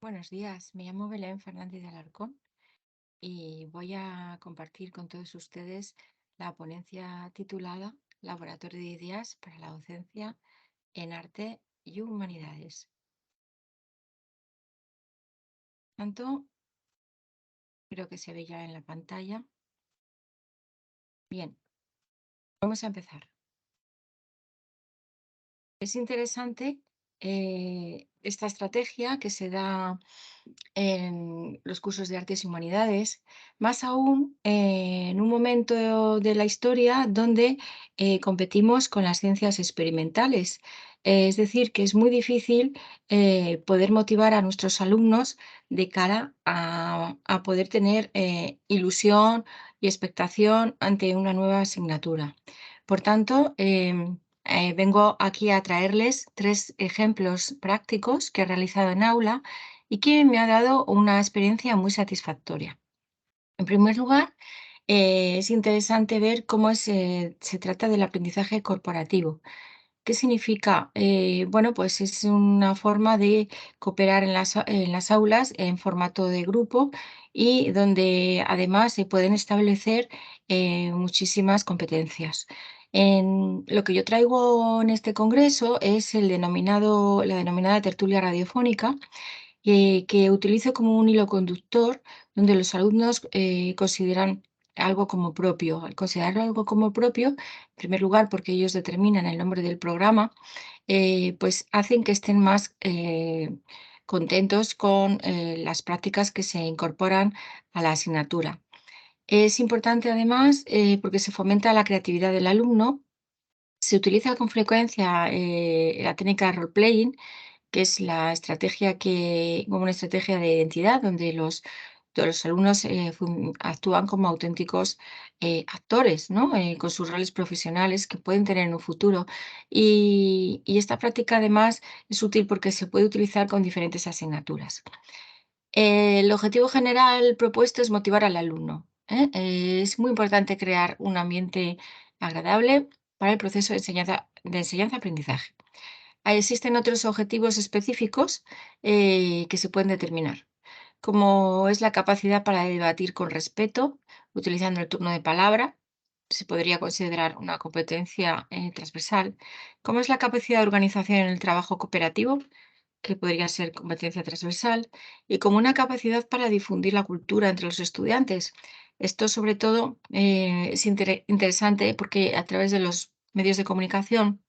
Buenos días, me llamo Belén Fernández de Alarcón y voy a compartir con todos ustedes la ponencia titulada Laboratorio de Ideas para la Docencia en Arte y Humanidades. Tanto, creo que se ve ya en la pantalla. Bien, vamos a empezar. Es interesante esta estrategia que se da en los cursos de artes y humanidades, más aún en un momento de la historia donde competimos con las ciencias experimentales. Es decir, que es muy difícil poder motivar a nuestros alumnos de cara a poder tener ilusión y expectación ante una nueva asignatura. Por tanto, vengo aquí a traerles 3 ejemplos prácticos que he realizado en aula y que me ha dado una experiencia muy satisfactoria. En primer lugar, es interesante ver cómo se trata del aprendizaje corporativo. ¿Qué significa? Bueno, pues es una forma de cooperar en las aulas en formato de grupo y donde además se pueden establecer muchísimas competencias. Lo que yo traigo en este congreso es la denominada tertulia radiofónica, que utilizo como un hilo conductor donde los alumnos consideran algo como propio. Al considerarlo algo como propio, en primer lugar, porque ellos determinan el nombre del programa, pues hacen que estén más contentos con las prácticas que se incorporan a la asignatura. Es importante además porque se fomenta la creatividad del alumno. Se utiliza con frecuencia la técnica role-playing, que es como una estrategia de identidad, donde todos los alumnos actúan como auténticos actores, ¿no? Con sus roles profesionales que pueden tener en un futuro. Y esta práctica además es útil porque se puede utilizar con diferentes asignaturas. El objetivo general propuesto es motivar al alumno, ¿eh? Es muy importante crear un ambiente agradable para el proceso de enseñanza-aprendizaje. Existen otros objetivos específicos que se pueden determinar, como es la capacidad para debatir con respeto, utilizando el turno de palabra, se podría considerar una competencia transversal, como es la capacidad de organización en el trabajo cooperativo, que podría ser competencia transversal, y como una capacidad para difundir la cultura entre los estudiantes. Esto sobre todo es interesante porque a través de los medios de comunicación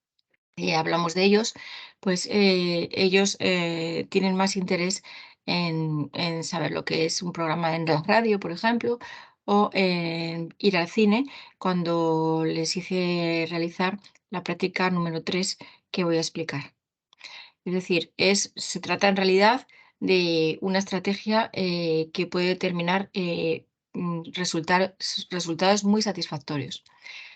hablamos de ellos, pues ellos tienen más interés en saber lo que es un programa en la radio, por ejemplo, o en ir al cine cuando les hice realizar la práctica número 3 que voy a explicar. Es decir, se trata en realidad de una estrategia que puede determinar resultados muy satisfactorios.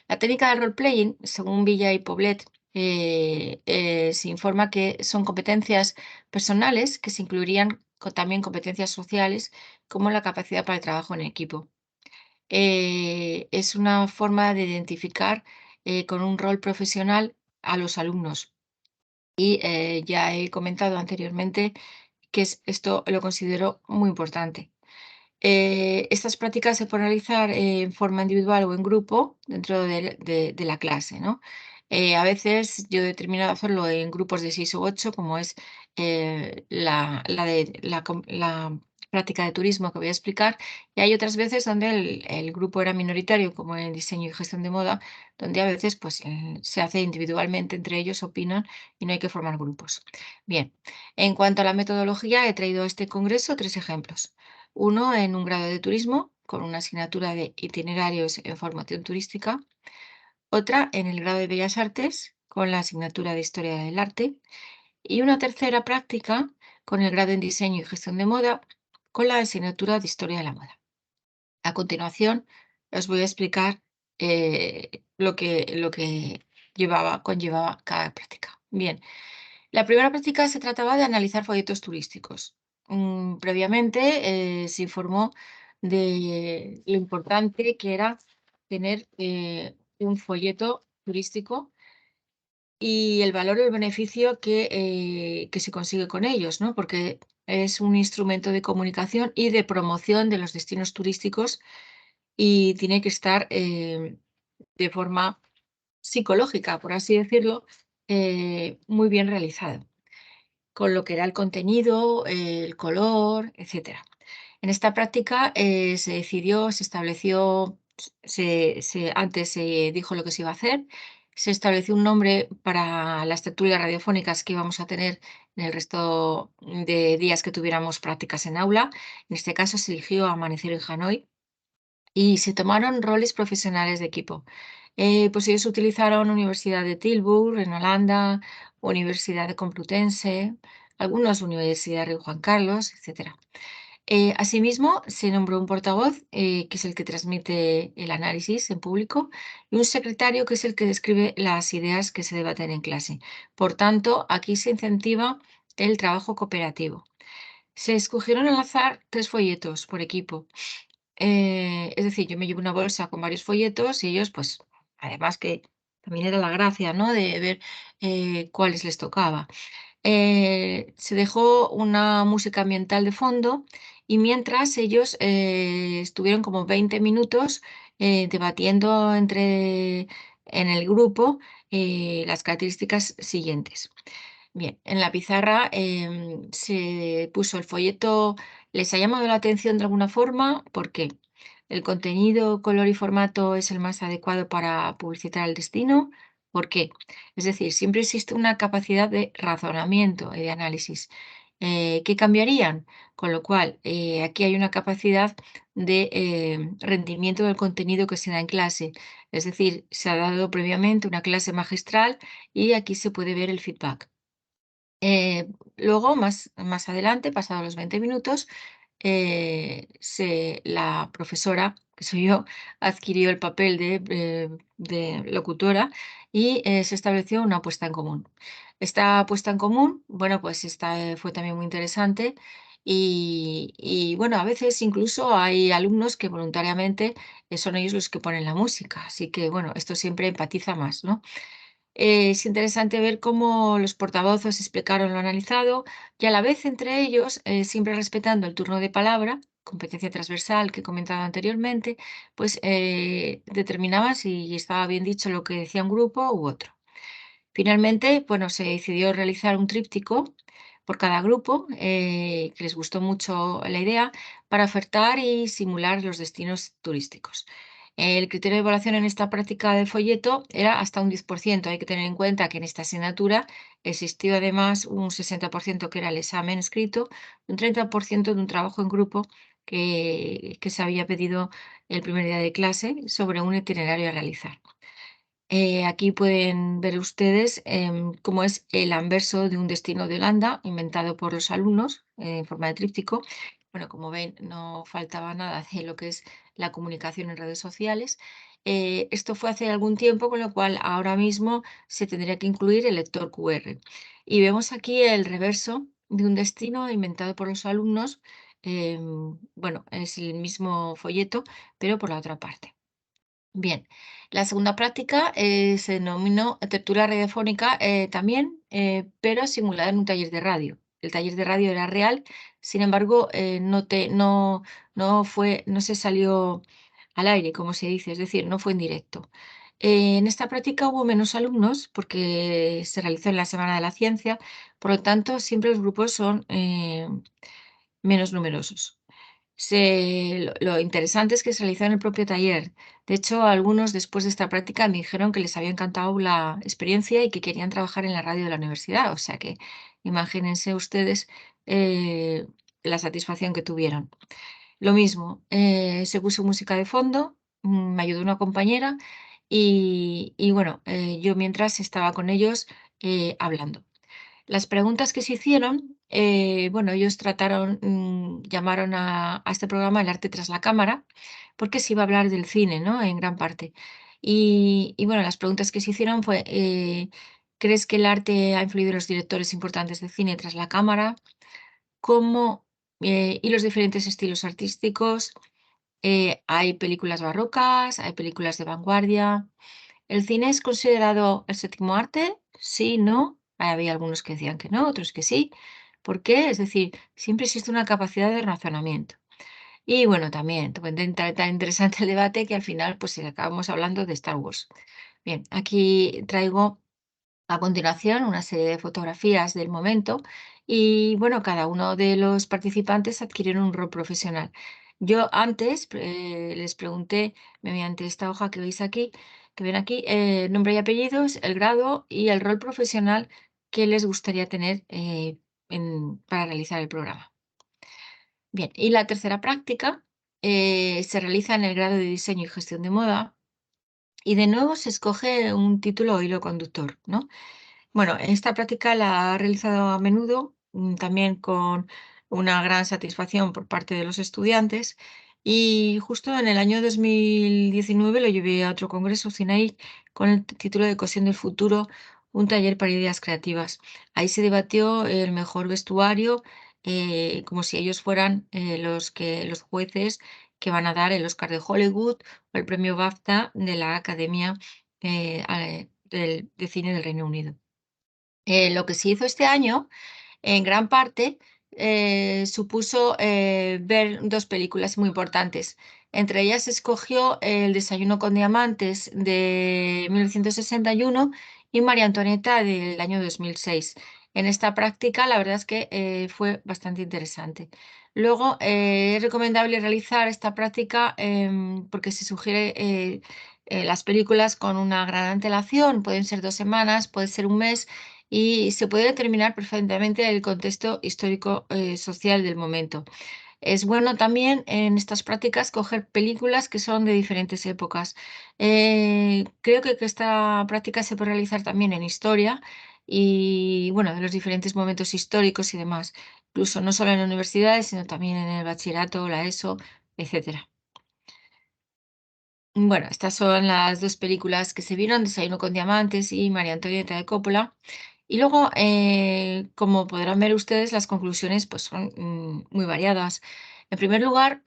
La técnica de role-playing, según Villa y Poblet, se informa que son competencias personales que se incluirían también competencias sociales, como la capacidad para el trabajo en equipo. Es una forma de identificar con un rol profesional a los alumnos. Y ya he comentado anteriormente que esto lo considero muy importante. Estas prácticas se pueden realizar en forma individual o en grupo dentro de la clase, ¿no? A veces yo he determinado hacerlo en grupos de 6 u 8, como es la práctica de turismo que voy a explicar, y hay otras veces donde el grupo era minoritario, como en diseño y gestión de moda, donde a veces pues, se hace individualmente, entre ellos opinan y no hay que formar grupos. Bien, en cuanto a la metodología, he traído a este congreso 3 ejemplos. Uno en un grado de turismo, con una asignatura de itinerarios en formación turística. Otra en el grado de Bellas Artes, con la asignatura de Historia del Arte. Y una tercera práctica con el grado en Diseño y Gestión de Moda, con la asignatura de Historia de la Moda. A continuación, os voy a explicar lo que conllevaba cada práctica. Bien, la primera práctica se trataba de analizar folletos turísticos. Previamente se informó de lo importante que era tener un folleto turístico y el valor o el beneficio que se consigue con ellos, ¿no? Porque es un instrumento de comunicación y de promoción de los destinos turísticos y tiene que estar de forma psicológica, por así decirlo, muy bien realizado, con lo que era el contenido, el color, etcétera. En esta práctica se decidió, se estableció, antes se dijo lo que se iba a hacer, se estableció un nombre para las tertulias radiofónicas que íbamos a tener en el resto de días que tuviéramos prácticas en aula. En este caso se eligió Amanecer en Hanoi y se tomaron roles profesionales de equipo. Pues ellos utilizaron Universidad de Tilburg en Holanda, Universidad de Complutense, algunos Universidad de Juan Carlos, etcétera. Asimismo, se nombró un portavoz, que es el que transmite el análisis en público, y un secretario, que es el que describe las ideas que se debaten en clase. Por tanto, aquí se incentiva el trabajo cooperativo. Se escogieron al azar 3 folletos por equipo. Es decir, yo me llevo una bolsa con varios folletos y ellos, pues, además que también era la gracia, ¿no?, de ver, cuáles les tocaba. Se dejó una música ambiental de fondo y mientras ellos estuvieron como 20 minutos debatiendo en el grupo las características siguientes. Bien, en la pizarra se puso el folleto, les ha llamado la atención de alguna forma porque el contenido, color y formato es el más adecuado para publicitar el destino. ¿Por qué? Es decir, siempre existe una capacidad de razonamiento y de análisis. ¿Qué cambiarían? Con lo cual, aquí hay una capacidad de rendimiento del contenido que se da en clase. Es decir, se ha dado previamente una clase magistral y aquí se puede ver el feedback. Luego, más adelante, pasados los 20 minutos, la profesora, que soy yo, adquirió el papel de locutora y se estableció una apuesta en común. Esta apuesta en común, bueno, pues esta fue también muy interesante bueno, a veces incluso hay alumnos que voluntariamente son ellos los que ponen la música, así que bueno, esto siempre empatiza más, ¿no? Es interesante ver cómo los portavoces explicaron lo analizado y a la vez entre ellos, siempre respetando el turno de palabra, competencia transversal que he comentado anteriormente, pues determinaban si estaba bien dicho lo que decía un grupo u otro. Finalmente, bueno, se decidió realizar un tríptico por cada grupo, que les gustó mucho la idea, para ofertar y simular los destinos turísticos. El criterio de evaluación en esta práctica del folleto era hasta un 10%. Hay que tener en cuenta que en esta asignatura existió además un 60% que era el examen escrito, un 30% de un trabajo en grupo que se había pedido el primer día de clase sobre un itinerario a realizar. Aquí pueden ver ustedes cómo es el anverso de un destino de Holanda inventado por los alumnos en forma de tríptico. Bueno, como ven, no faltaba nada de lo que es la comunicación en redes sociales. Esto fue hace algún tiempo, con lo cual ahora mismo se tendría que incluir el lector QR. Y vemos aquí el reverso de un destino inventado por los alumnos. Bueno, es el mismo folleto, pero por la otra parte. Bien, la segunda práctica se denominó tertulia radiofónica también, pero simulada en un taller de radio. El taller de radio era real, sin embargo, no se salió al aire, como se dice, es decir, no fue en directo. En esta práctica hubo menos alumnos porque se realizó en la Semana de la Ciencia, por lo tanto, siempre los grupos son menos numerosos. Lo interesante es que se realizó en el propio taller. De hecho, algunos después de esta práctica me dijeron que les había encantado la experiencia y que querían trabajar en la radio de la universidad. O sea que imagínense ustedes eh, la satisfacción que tuvieron. Lo mismo, se puso música de fondo, me ayudó una compañera y bueno, yo mientras estaba con ellos hablando. Las preguntas que se hicieron, bueno, ellos llamaron a este programa El arte tras la cámara, porque se iba a hablar del cine, ¿no? En gran parte. Bueno, las preguntas que se hicieron fue, ¿crees que el arte ha influido en los directores importantes de cine tras la cámara? ¿Cómo, y los diferentes estilos artísticos? ¿Hay películas barrocas? ¿Hay películas de vanguardia? ¿El cine es considerado el séptimo arte? Sí, no. Había algunos que decían que no, otros que sí. ¿Por qué? Es decir, siempre existe una capacidad de razonamiento. Y bueno, también tan interesante el debate que al final pues acabamos hablando de Star Wars. Bien, aquí traigo a continuación una serie de fotografías del momento y bueno, cada uno de los participantes adquirieron un rol profesional. Yo antes les pregunté mediante esta hoja que veis aquí, que ven aquí, nombre y apellidos, el grado y el rol profesional que les gustaría tener para realizar el programa. Bien, y la tercera práctica se realiza en el grado de diseño y gestión de moda y de nuevo se escoge un título o hilo conductor, ¿no? Bueno, esta práctica la ha realizado a menudo, también con una gran satisfacción por parte de los estudiantes. Y justo en el año 2019 lo llevé a otro congreso, CINAIC, con el título de Cosión del Futuro, un taller para ideas creativas. Ahí se debatió el mejor vestuario, como si ellos fueran los jueces que van a dar el Oscar de Hollywood o el premio BAFTA de la Academia de Cine del Reino Unido. Lo que se hizo este año, en gran parte, supuso ver 2 películas muy importantes. Entre ellas se escogió El desayuno con diamantes de 1961 y María Antonieta del año 2006. En esta práctica, la verdad es que fue bastante interesante. Luego, es recomendable realizar esta práctica porque se sugiere las películas con una gran antelación, pueden ser 2 semanas, puede ser un mes, y se puede determinar perfectamente el contexto histórico social del momento. Es bueno también en estas prácticas coger películas que son de diferentes épocas. Creo que esta práctica se puede realizar también en historia y bueno, de los diferentes momentos históricos y demás, incluso no solo en universidades, sino también en el bachillerato, la ESO, etcétera. Bueno, estas son las 2 películas que se vieron, Desayuno con diamantes y María Antonieta de Coppola. Y luego, como podrán ver ustedes, las conclusiones pues, son muy variadas. En primer lugar,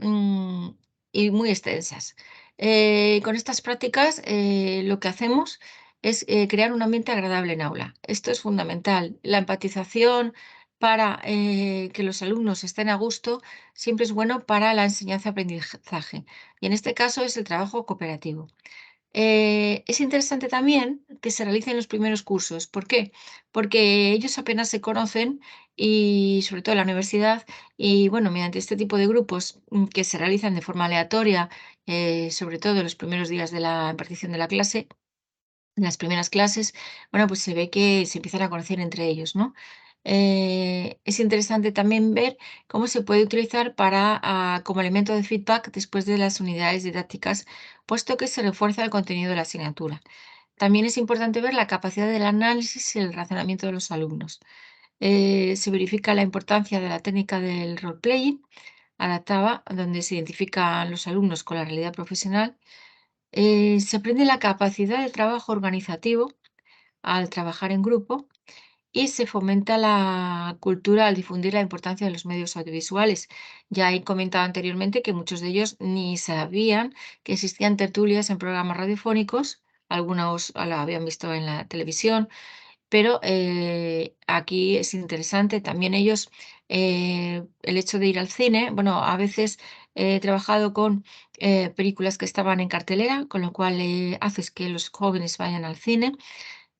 y muy extensas. Con estas prácticas, lo que hacemos es crear un ambiente agradable en aula. Esto es fundamental. La empatización para que los alumnos estén a gusto siempre es bueno para la enseñanza-aprendizaje. Y en este caso es el trabajo cooperativo. Es interesante también que se realicen los primeros cursos. ¿Por qué? Porque ellos apenas se conocen y sobre todo en la universidad y bueno, mediante este tipo de grupos que se realizan de forma aleatoria, sobre todo en los primeros días de la impartición de la clase, en las primeras clases, bueno, pues se ve que se empiezan a conocer entre ellos, ¿no? Es interesante también ver cómo se puede utilizar como elemento de feedback después de las unidades didácticas, puesto que se refuerza el contenido de la asignatura. También es importante ver la capacidad del análisis y el razonamiento de los alumnos. Se verifica la importancia de la técnica del role-playing adaptada, donde se identifican los alumnos con la realidad profesional. Se aprende la capacidad de trabajo organizativo al trabajar en grupo y se fomenta la cultura al difundir la importancia de los medios audiovisuales. Ya he comentado anteriormente que muchos de ellos ni sabían que existían tertulias en programas radiofónicos, algunos la habían visto en la televisión, pero aquí es interesante también ellos, el hecho de ir al cine, bueno, a veces he trabajado con películas que estaban en cartelera, con lo cual haces que los jóvenes vayan al cine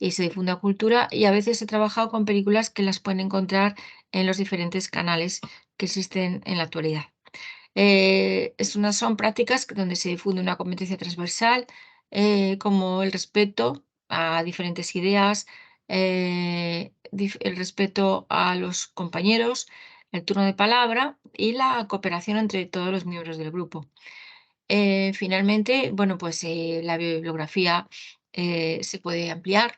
y se difunda cultura, y a veces he trabajado con películas que las pueden encontrar en los diferentes canales que existen en la actualidad. Son prácticas donde se difunde una competencia transversal, como el respeto a diferentes ideas, el respeto a los compañeros, el turno de palabra y la cooperación entre todos los miembros del grupo. Finalmente, bueno, pues la bibliografía se puede ampliar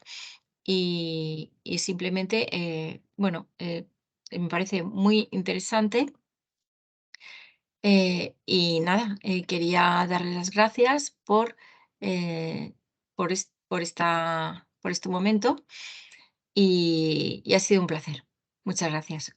y simplemente, bueno, me parece muy interesante. Y nada, quería darle las gracias eh, por este momento y ha sido un placer. Muchas gracias.